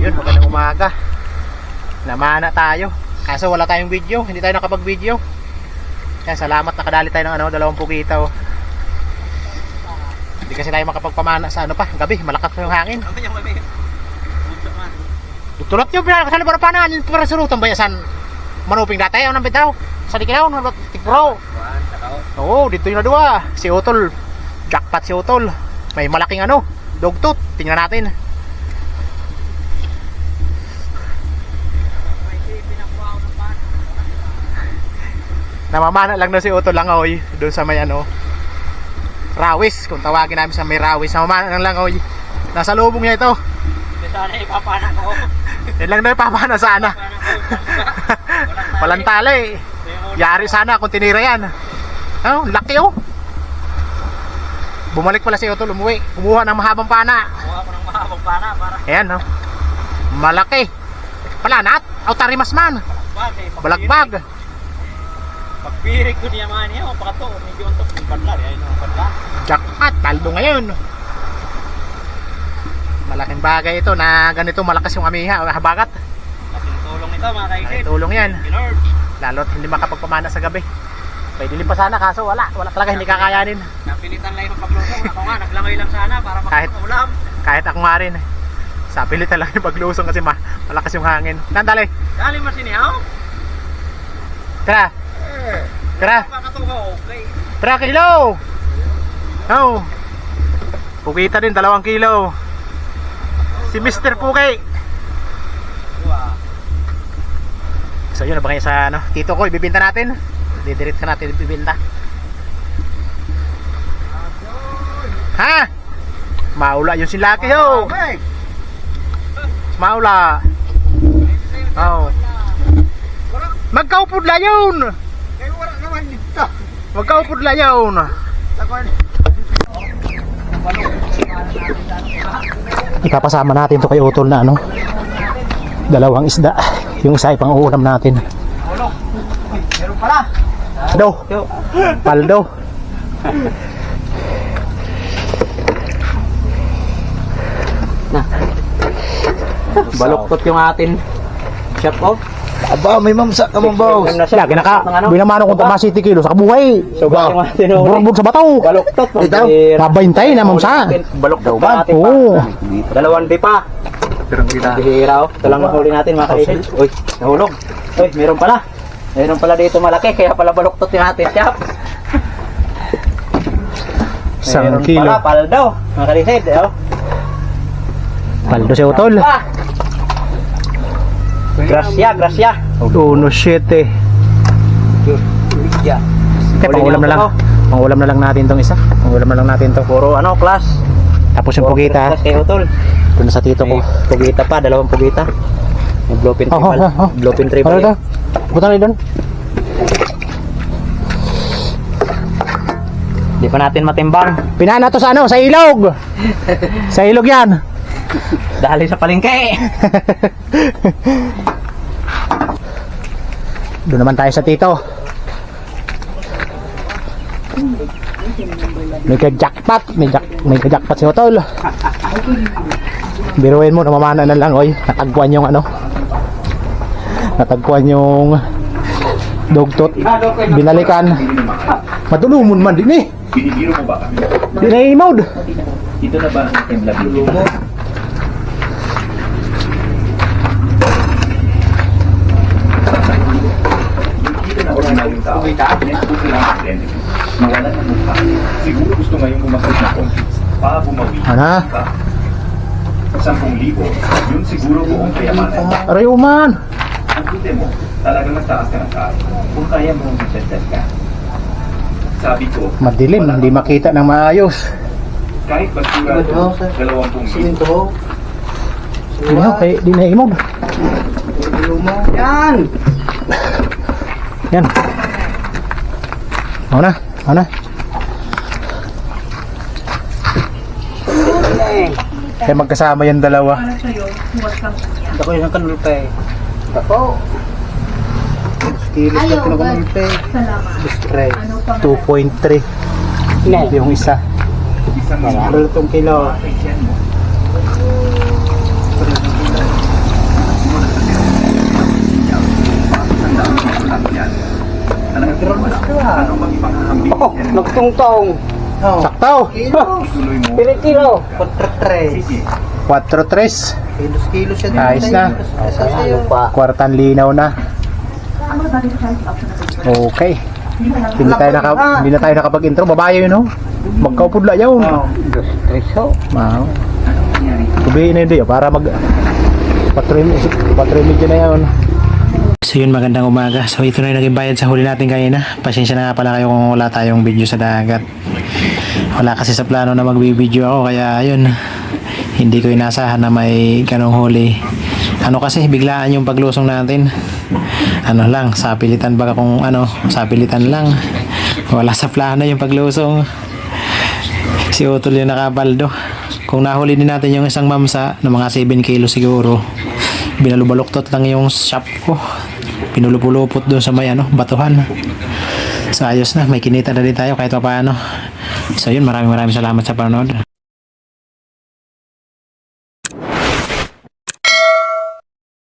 yun, magandang umaga. Namana tayo. Kaso wala tayong video, hindi tayo nakapag-video. Kaya salamat, nakadali tayo ng 20 pugitaw. Hindi kasi tayo makapagpamana sa gabi, malakas pa yung hangin. Tulot nyo, pinakasali para pananin para surutan bayasan. Manuping dati, ang nambit daw. Sa dikilaw, tikro. Oo, dito yung nadua. Si Utol, jackpot si Utol. May malaking dugtot. Tingnan natin. Namamana lang na si Utol Langoy doon sa may Rawis, kung tawagin namin sa may Rawis. Namamana lang Langoy. Nasa lubong niya ito. Sana ipapana ko. Yan lang na ipapana sana. Walang tala eh. Yari sana kung tinira yan. Laki Bumalik pala si Utol, umuwi. Kumuha ng mahabang pana. Kumuha ko ng mahabang pana para. Ayan malaki. Palanat. Tarimas man. Balagbag. Pagpirik ko niya man niya, pakato, medyo untok ng padla, yan ang padla. Jackpot, taldo ngayon. Malaking bagay ito na ganito malakas yung amiha, habagat. Laking tulong nito mga kaikip. Tulong yan. Lord. Lalo't hindi makapagpamana sa gabi. Pwede din pa sana kaso wala talaga, hindi kakayanin. Napilitan lang yung paglusong, ako nga, naglangoy lang sana para makaulam. Kahit ako nga rin. Sa pilitan lang yung paglusong kasi malakas yung hangin. Nandali. Dali masinihaw. Tara. Tara. Okay. Tara, kilo. Pukita din, 2 kilo. Si Mr. Puki. So yun, abangay sa tito ko, ibibinta natin. Didirit ka natin ibibinta. Ha? Maula yung silaki Maula. Magkaupudla yun. Magkaupudla yun. Ipapasama natin to kay Utol na 2 isda. Yung isa ay pang-uulam natin. Meron pala. Paldo. Baluktot yung atin. Shop off. Aba, may mamsa ka mong boss. Lagi binamano kong 70 kilo sa kabuhay. Burbog sa bataw. Baluktot. Ito. Pabintay na mamsa. Baluktot pa atin Oo. pa. 2 pa. Bihira Ito lang ang huli natin mga kaisip. Uy, nahulog. Uy, meron pala. Meron pala dito malaki. Kaya pala baluktot yung atin. Shop. 1 kilo. Pala, paldo. Mga kaisip. Paldo si Utol. Gracia. 1.7. Pangulam na lang. Pangulam na lang natin tong isa. Pangulam na lang natin to. Puro class. Tapos yung pugita. Class kay Utol. Ito na sa tito ko. Pugita pa, 2 pugita. May blowpin triple. Blowpin triple. Ano ito? Buta na doon. Di pa natin matimbang. Pinana to sa sa ilog. Sa ilog yan. Dali sa palengke. Doon naman tayo sa tito. May ka-jackpot. May ka-jackpot si Utol. Biruin mo, namamana na lang. Natagpuan yung natagpuan yung dugtot. Binalikan. Matulumon man din eh. Binibiro mo ba kami? Di na i-mode. Ito na ba ang ating labing ito? Nakikita na ordinaryong tao. Nagputi lang ang trend. Nawalan ng mukha. Siguro gusto ngayong bumasag na konti. Para bumawi. Ano? 10,000. Yun siguro buong kayamanan. Aray uman. Ang puti mo, talagang nagtaas ka ng taas. Kung kaya mo magdagdag ka. Sabi ko, Madilim, hindi makita ng maayos. kahit basura ito, 20,000. Di na i-mode. Yan! Yan. Mana? Kaya magkasama yung dalawa. Ako yung kanulpe. Ako. Kilo sa kanulpe. Spray. 2.3. Yung isa. Isang Ano itong kilo? Ano mang ipanghahambing Oh, nagtungtong. Sakto. tuloy mo. Kilo. 4-3. Sige. 4-3. Kilos yan. Ayos na. Ano pa? Kwartan linaw na. Okay. Hindi na tayo nakapag-intro. Babae yun, oh. Magkaupudla yun. Wow. Kubihin na yun doon, para mag patrimidyo na yun. So yun, magandang umaga. So ito na yung naging bayad sa huli natin kanina. Pasensya na nga pala kayo kung wala tayong video sa dagat. Wala kasi sa plano na magbibideo ako, kaya ayun, hindi ko inasahan na may ganong huli. Ano kasi, biglaan yung paglusong natin. Ano lang, sapilitan baga kung ano, sapilitan lang. Wala sa plano yung paglusong. Si Utol yung nakabaldo. Kung nahuli din natin yung isang mamsa na mga 7 kilo siguro, binalubaluktot lang yung shop ko. Pinulupulupot doon sa may batuhan. So ayos na, may kinita na din tayo kahit pa paano. So yun, maraming salamat sa panonood.